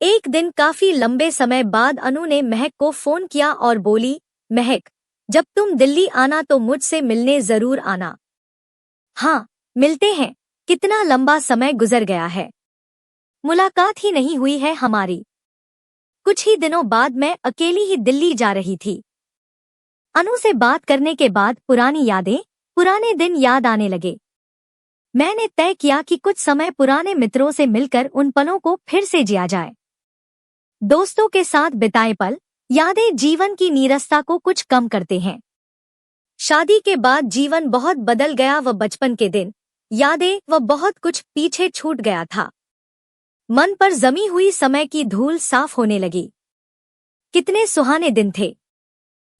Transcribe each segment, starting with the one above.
एक दिन काफी लंबे समय बाद अनु ने महक को फोन किया और बोली, महक, जब तुम दिल्ली आना तो मुझसे मिलने जरूर आना। हाँ, मिलते हैं। कितना लंबा समय गुजर गया है, मुलाकात ही नहीं हुई है हमारी। कुछ ही दिनों बाद मैं अकेली ही दिल्ली जा रही थी। अनु से बात करने के बाद पुरानी यादें, पुराने दिन याद आने लगे। मैंने तय किया कि कुछ समय पुराने मित्रों से मिलकर उन पलों को फिर से जिया जाए। दोस्तों के साथ बिताए पल, यादें जीवन की नीरसता को कुछ कम करते हैं। शादी के बाद जीवन बहुत बदल गया व बचपन के दिन, यादें व बहुत कुछ पीछे छूट गया था। मन पर जमी हुई समय की धूल साफ होने लगी। कितने सुहाने दिन थे,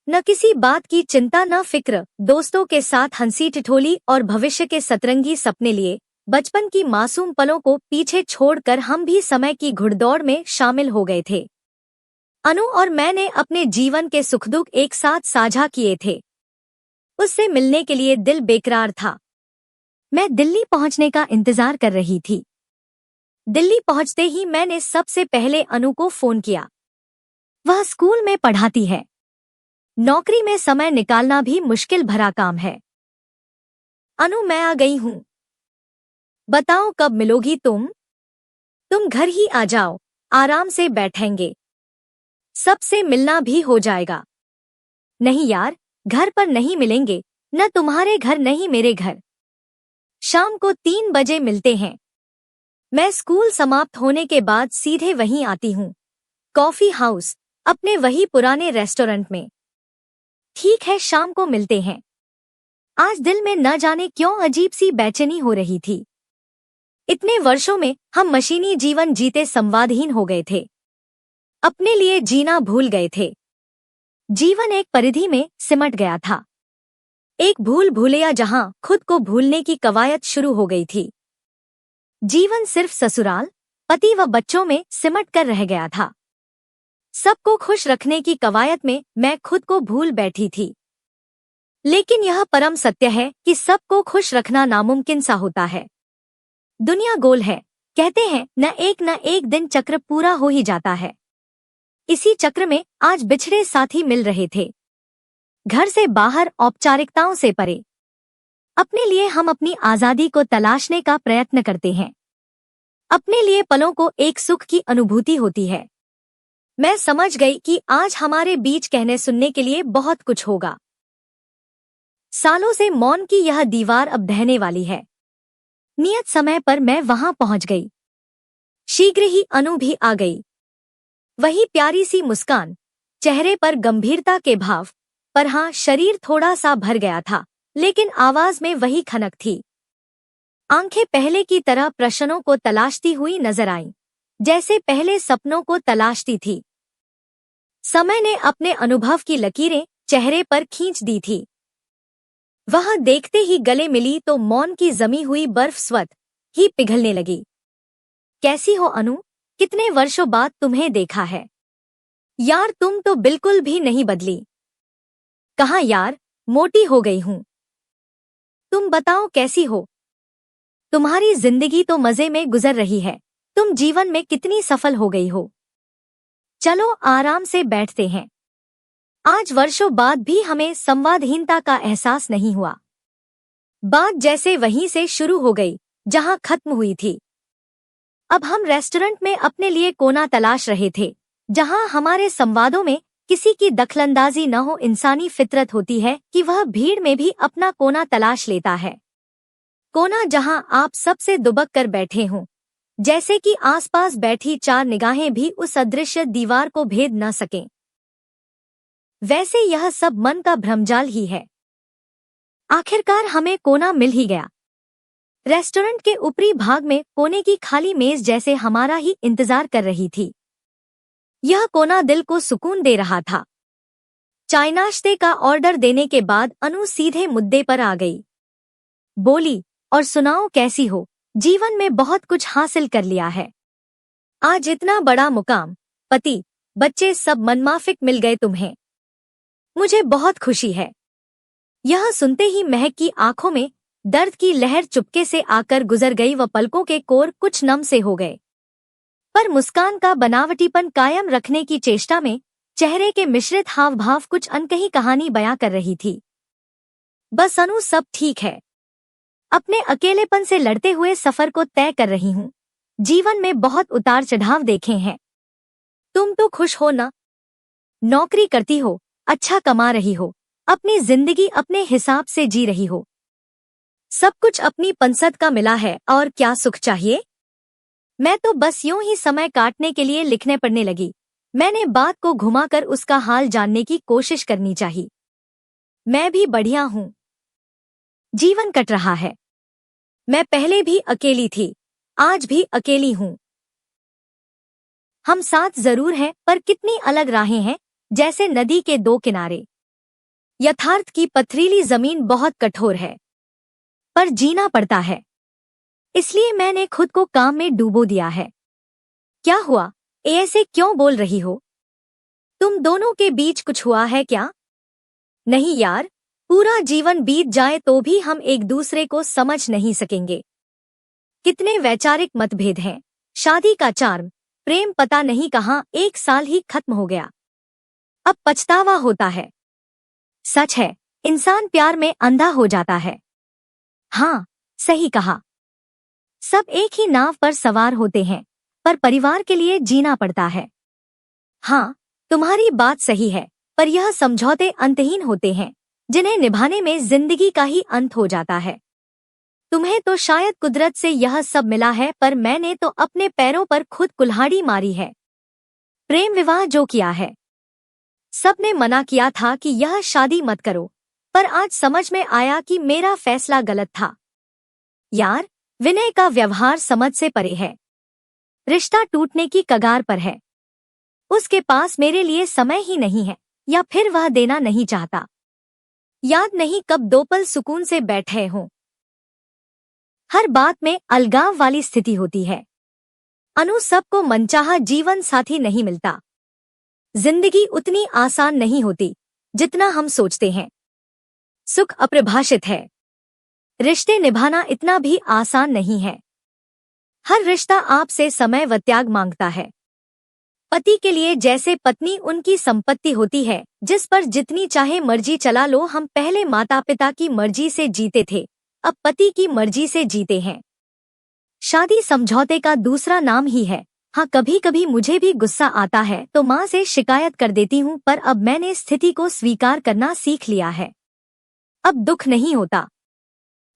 न किसी बात की चिंता न फिक्र, दोस्तों के साथ हंसी ठिठोली और भविष्य के सतरंगी सपने लिए। बचपन की मासूम पलों को पीछे छोड़कर हम भी समय की घुड़दौड़ में शामिल हो गए थे। अनु और मैंने अपने जीवन के सुख दुख एक साथ साझा किए थे। उससे मिलने के लिए दिल बेकरार था। मैं दिल्ली पहुंचने का इंतजार कर रही थी। दिल्ली पहुंचते ही मैंने सबसे पहले अनु को फोन किया। वह स्कूल में पढ़ाती है। नौकरी में समय निकालना भी मुश्किल भरा काम है। अनु, मैं आ गई हूँ। बताओ कब मिलोगी तुम? तुम घर ही आ जाओ, आराम से बैठेंगे, सबसे मिलना भी हो जाएगा। नहीं यार, घर पर नहीं मिलेंगे, न तुम्हारे घर नहीं मेरे घर। शाम को 3 बजे मिलते हैं। मैं स्कूल समाप्त होने के बाद सीधे वहीं आती हूँ, कॉफी हाउस, अपने वही पुराने रेस्टोरेंट में। ठीक है, शाम को मिलते हैं। आज दिल में न जाने क्यों अजीब सी बेचैनी हो रही थी। इतने वर्षों में हम मशीनी जीवन जीते संवादहीन हो गए थे, अपने लिए जीना भूल गए थे। जीवन एक परिधि में सिमट गया था, एक भूल भूलैया जहां खुद को भूलने की कवायद शुरू हो गई थी। जीवन सिर्फ ससुराल, पति व बच्चों में सिमट कर रह गया था। सबको खुश रखने की कवायद में मैं खुद को भूल बैठी थी। लेकिन यह परम सत्य है कि सबको खुश रखना नामुमकिन सा होता है। दुनिया गोल है, कहते हैं, न एक दिन चक्र पूरा हो ही जाता है। इसी चक्र में आज बिछड़े साथी मिल रहे थे। घर से बाहर, औपचारिकताओं से परे। अपने लिए हम अपनी आजादी को तलाशने का प्रयत्न करते हैं। अपने लिए पलों को एक सुख की अनुभूति होती है। मैं समझ गई कि आज हमारे बीच कहने सुनने के लिए बहुत कुछ होगा। सालों से मौन की यह दीवार अब ढहने वाली है। नियत समय पर मैं वहां पहुंच गई। शीघ्र ही अनु भी आ गई। वही प्यारी सी मुस्कान, चेहरे पर गंभीरता के भाव, पर हाँ, शरीर थोड़ा सा भर गया था, लेकिन आवाज में वही खनक थी। आंखें पहले की तरह प्रश्नों को तलाशती हुई नजर आईं, जैसे पहले सपनों को तलाशती थी। समय ने अपने अनुभव की लकीरें चेहरे पर खींच दी थी। वह देखते ही गले मिली तो मौन की जमी हुई बर्फ स्वत ही पिघलने लगी। कैसी हो अनु? कितने वर्षों बाद तुम्हें देखा है। यार, तुम तो बिल्कुल भी नहीं बदली। कहाँ यार, मोटी हो गई हूँ। तुम बताओ कैसी हो? तुम्हारी जिंदगी तो मजे में गुजर रही है। तुम जीवन में कितनी सफल हो गई हो। चलो आराम से बैठते हैं। आज वर्षों बाद भी हमें संवादहीनता का एहसास नहीं हुआ। बात जैसे वहीं से शुरू हो गई जहां खत्म हुई थी। अब हम रेस्टोरेंट में अपने लिए कोना तलाश रहे थे, जहां हमारे संवादों में किसी की दखलंदाजी न हो। इंसानी फितरत होती है कि वह भीड़ में भी अपना कोना तलाश लेता है। कोना जहां आप सबसे दुबक कर बैठे हों, जैसे कि आसपास बैठी 4 निगाहें भी उस अदृश्य दीवार को भेद न सकें। वैसे यह सब मन का भ्रमजाल ही है। आखिरकार हमें कोना मिल ही गया। रेस्टोरेंट के ऊपरी भाग में कोने की खाली मेज जैसे हमारा ही इंतजार कर रही थी। यह कोना दिल को सुकून दे रहा था। चाय नाश्ते का ऑर्डर देने के बाद अनु सीधे मुद्दे पर आ गई। बोली, और सुनाओ कैसी हो? जीवन में बहुत कुछ हासिल कर लिया है। आज इतना बड़ा मुकाम, पति, बच्चे सब मनमाफिक मिल गए तुम्हें। मुझे बहुत खुशी है। यह सुनते ही महक की आंखों में दर्द की लहर चुपके से आकर गुजर गई व पलकों के कोर कुछ नम से हो गए। पर मुस्कान का बनावटीपन कायम रखने की चेष्टा में चेहरे के मिश्रित हाव भाव कुछ अनकही कहानी बयां कर रही थी। बस अनु, सब ठीक है। अपने अकेलेपन से लड़ते हुए सफर को तय कर रही हूँ। जीवन में बहुत उतार चढ़ाव देखे हैं। तुम तो खुश हो ना? नौकरी करती हो, अच्छा कमा रही हो, अपनी जिंदगी अपने हिसाब से जी रही हो। सब कुछ अपनी पंसद का मिला है और क्या सुख चाहिए। मैं तो बस यूं ही समय काटने के लिए लिखने पढ़ने लगी। मैंने बात को घुमाकर उसका हाल जानने की कोशिश करनी चाहिए। मैं भी बढ़िया हूँ। जीवन कट रहा है। मैं पहले भी अकेली थी, आज भी अकेली हूँ। हम साथ जरूर हैं, पर कितनी अलग राहें हैं, जैसे नदी के दो किनारे। यथार्थ की पथरीली जमीन बहुत कठोर है, पर जीना पड़ता है। इसलिए मैंने खुद को काम में डूबो दिया है। क्या हुआ? ऐसे क्यों बोल रही हो? तुम दोनों के बीच कुछ हुआ है क्या? नहीं यार, पूरा जीवन बीत जाए तो भी हम एक दूसरे को समझ नहीं सकेंगे। कितने वैचारिक मतभेद हैं। शादी का चार्म, प्रेम पता नहीं कहाँ 1 साल ही खत्म हो गया। अब पछतावा होता है। सच है, इंसान प्यार में अंधा हो जाता है। हाँ, सही कहा। सब एक ही नाव पर सवार होते हैं, पर परिवार के लिए जीना पड़ता है। हाँ, तुम्हारी बात सही है, पर यह समझौते अंतहीन होते हैं, जिन्हें निभाने में जिंदगी का ही अंत हो जाता है। तुम्हें तो शायद कुदरत से यह सब मिला है, पर मैंने तो अपने पैरों पर खुद कुल्हाड़ी मारी है। प्रेम विवाह जो किया है। सबने मना किया था कि यह शादी मत करो, पर आज समझ में आया कि मेरा फैसला गलत था। यार, विनय का व्यवहार समझ से परे है। रिश्ता टूटने की कगार पर है। उसके पास मेरे लिए समय ही नहीं है, या फिर वह देना नहीं चाहता। याद नहीं कब 2 पल सुकून से बैठे हों। हर बात में अलगाव वाली स्थिति होती है। अनु, सबको मनचाहा जीवन साथी नहीं मिलता। जिंदगी उतनी आसान नहीं होती जितना हम सोचते हैं। सुख अपरिभाषित है। रिश्ते निभाना इतना भी आसान नहीं है। हर रिश्ता आपसे समय व त्याग मांगता है। पति के लिए जैसे पत्नी उनकी संपत्ति होती है, जिस पर जितनी चाहे मर्जी चला लो। हम पहले माता पिता की मर्जी से जीते थे, अब पति की मर्जी से जीते हैं। शादी समझौते का दूसरा नाम ही है। हाँ, कभी कभी मुझे भी गुस्सा आता है तो माँ से शिकायत कर देती हूँ, पर अब मैंने स्थिति को स्वीकार करना सीख लिया है। अब दुख नहीं होता।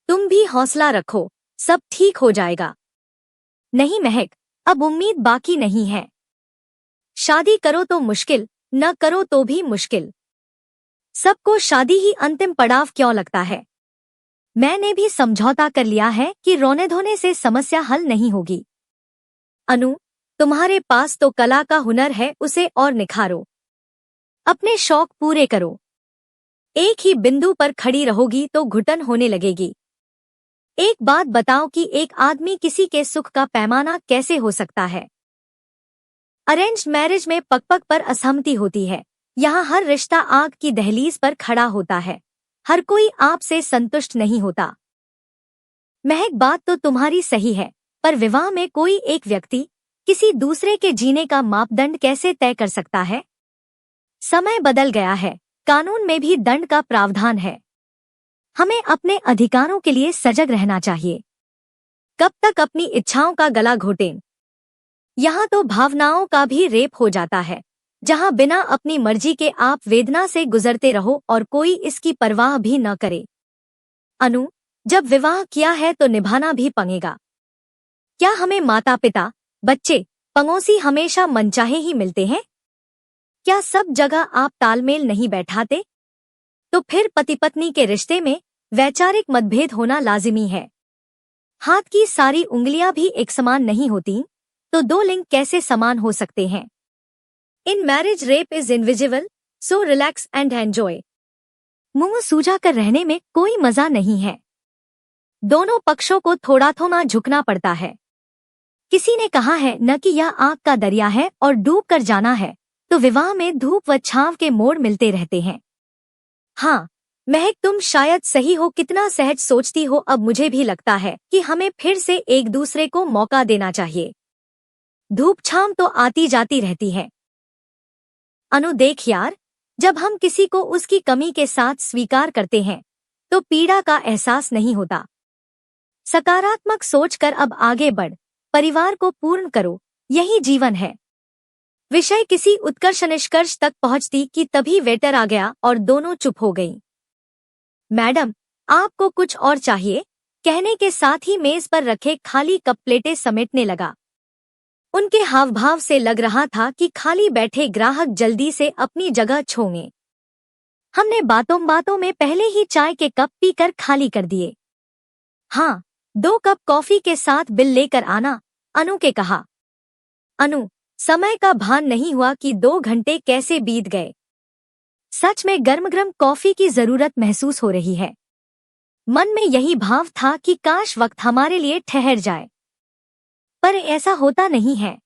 तुम भी हौसला रखो, सब ठीक हो जाएगा। नहीं महक, अब उम्मीद बाकी नहीं है। शादी करो तो मुश्किल, न करो तो भी मुश्किल। सबको शादी ही अंतिम पड़ाव क्यों लगता है। मैंने भी समझौता कर लिया है कि रोने धोने से समस्या हल नहीं होगी। अनु, तुम्हारे पास तो कला का हुनर है, उसे और निखारो। अपने शौक पूरे करो। एक ही बिंदु पर खड़ी रहोगी तो घुटन होने लगेगी। एक बात बताओ कि एक आदमी किसी के सुख का पैमाना कैसे हो सकता है। अरेंज्ड मैरिज में पग-पग पर असहमति होती है। यहाँ हर रिश्ता आग की दहलीज पर खड़ा होता है। हर कोई आपसे संतुष्ट नहीं होता। महक, बात तो तुम्हारी सही है, पर विवाह में कोई एक व्यक्ति किसी दूसरे के जीने का मापदंड कैसे तय कर सकता है। समय बदल गया है, कानून में भी दंड का प्रावधान है। हमें अपने अधिकारों के लिए सजग रहना चाहिए। कब तक अपनी इच्छाओं का गला घोटें। यहाँ तो भावनाओं का भी रेप हो जाता है, जहाँ बिना अपनी मर्जी के आप वेदना से गुजरते रहो और कोई इसकी परवाह भी न करे। अनु, जब विवाह किया है तो निभाना भी पड़ेगा। क्या हमें माता पिता, बच्चे, पड़ोसी हमेशा मनचाहे ही मिलते हैं? क्या सब जगह आप तालमेल नहीं बैठाते? तो फिर पति पत्नी के रिश्ते में वैचारिक मतभेद होना लाजिमी है। हाथ की सारी उंगलियां भी एक समान नहीं होती, तो 2 लिंग कैसे समान हो सकते हैं। In marriage rape is invisible, so relax and enjoy. मुंह सूजा कर रहने में कोई मजा नहीं है। दोनों पक्षों को थोड़ा थोड़ा झुकना पड़ता है। किसी ने कहा है न कि यह आग का दरिया है और डूब कर जाना है, तो विवाह में धूप व छांव के मोड़ मिलते रहते हैं। हाँ महक, तुम शायद सही हो। कितना सहज सोचती हो। अब मुझे भी लगता है कि हमें फिर से एक दूसरे को मौका देना चाहिए। धूप छांव तो आती जाती रहती है। अनु देख यार, जब हम किसी को उसकी कमी के साथ स्वीकार करते हैं तो पीड़ा का एहसास नहीं होता। सकारात्मक सोचकर अब आगे बढ़, परिवार को पूर्ण करो, यही जीवन है। विषय किसी उत्कर्ष निष्कर्ष तक पहुंचती कि तभी वेटर आ गया और दोनों चुप हो गईं। मैडम, आपको कुछ और चाहिए? कहने के साथ ही मेज पर रखे खाली कप प्लेटें समेटने लगा। उनके हावभाव से लग रहा था कि खाली बैठे ग्राहक जल्दी से अपनी जगह छोड़ें। हमने बातों बातों में पहले ही चाय के कप पीकर खाली कर दिए। हाँ, 2 कप कॉफी के साथ बिल लेकर आना, अनु के कहा। अनु, समय का भान नहीं हुआ कि 2 घंटे कैसे बीत गए। सच में गर्म कॉफी की जरूरत महसूस हो रही है। मन में यही भाव था कि काश वक्त हमारे लिए ठहर जाए, पर ऐसा होता नहीं है।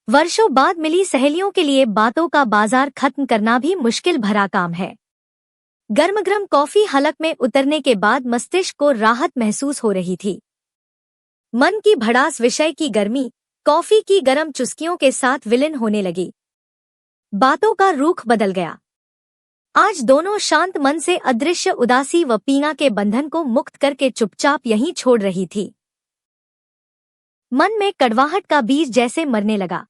वर्षों बाद मिली सहेलियों के लिए बातों का बाजार खत्म करना भी मुश्किल भरा काम है। गर्म कॉफी हलक में उतरने के बाद मस्तिष्क को राहत महसूस हो रही थी। मन की भड़ास विषय की गर्मी कॉफी की गर्म चुस्कियों के साथ विलीन होने लगी। बातों का रुख बदल गया। आज दोनों शांत मन से अदृश्य उदासी व पीना के बंधन को मुक्त करके चुपचाप यहीं छोड़ रही थी। मन में कड़वाहट का बीज जैसे मरने लगा।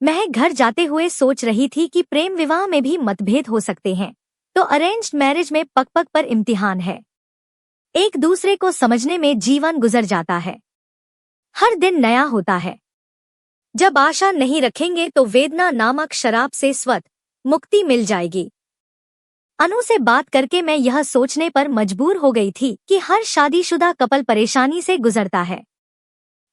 महक घर जाते हुए सोच रही थी कि प्रेम विवाह में भी मतभेद हो सकते हैं, तो अरेंज्ड मैरिज में पग पर इम्तिहान है। एक दूसरे को समझने में जीवन गुजर जाता है। हर दिन नया होता है। जब आशा नहीं रखेंगे तो वेदना नामक शराब से स्वत मुक्ति मिल जाएगी। अनु से बात करके मैं यह सोचने पर मजबूर हो गई थी कि हर शादीशुदा कपल परेशानी से गुजरता है।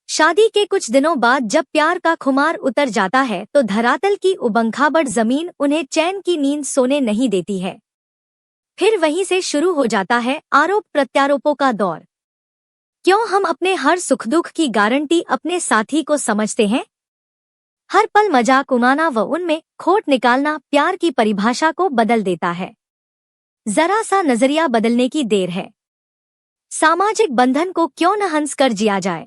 शादी के कुछ दिनों बाद जब प्यार का खुमार उतर जाता है तो धरातल की उबंखाबड़ जमीन उन्हें चैन की नींद सोने नहीं देती है। फिर वहीं से शुरू हो जाता है आरोप प्रत्यारोपों का दौर। क्यों हम अपने हर सुख दुख की गारंटी अपने साथी को समझते हैं? हर पल मजाक उड़ाना व उनमें खोट निकालना प्यार की परिभाषा को बदल देता है। जरा सा नजरिया बदलने की देर है। सामाजिक बंधन को क्यों न हंस कर जिया जाए,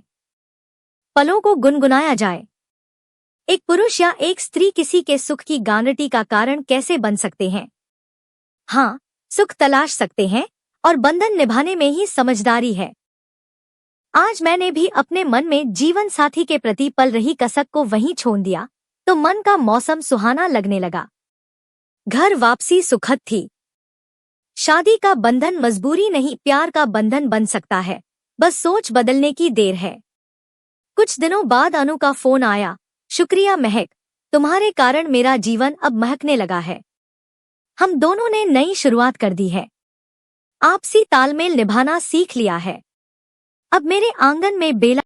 पलों को गुनगुनाया जाए। एक पुरुष या एक स्त्री किसी के सुख की गारंटी का कारण कैसे बन सकते हैं? हाँ, सुख तलाश सकते हैं और बंधन निभाने में ही समझदारी है। आज मैंने भी अपने मन में जीवन साथी के प्रति पल रही कसक को वहीं छोड़ दिया तो मन का मौसम सुहाना लगने लगा। घर वापसी सुखद थी। शादी का बंधन मजबूरी नहीं, प्यार का बंधन बन सकता है, बस सोच बदलने की देर है। कुछ दिनों बाद अनु का फोन आया। शुक्रिया महक, तुम्हारे कारण मेरा जीवन अब महकने लगा है। हम दोनों ने नई शुरुआत कर दी है। आपसी तालमेल निभाना सीख लिया है। अब मेरे आंगन में बेला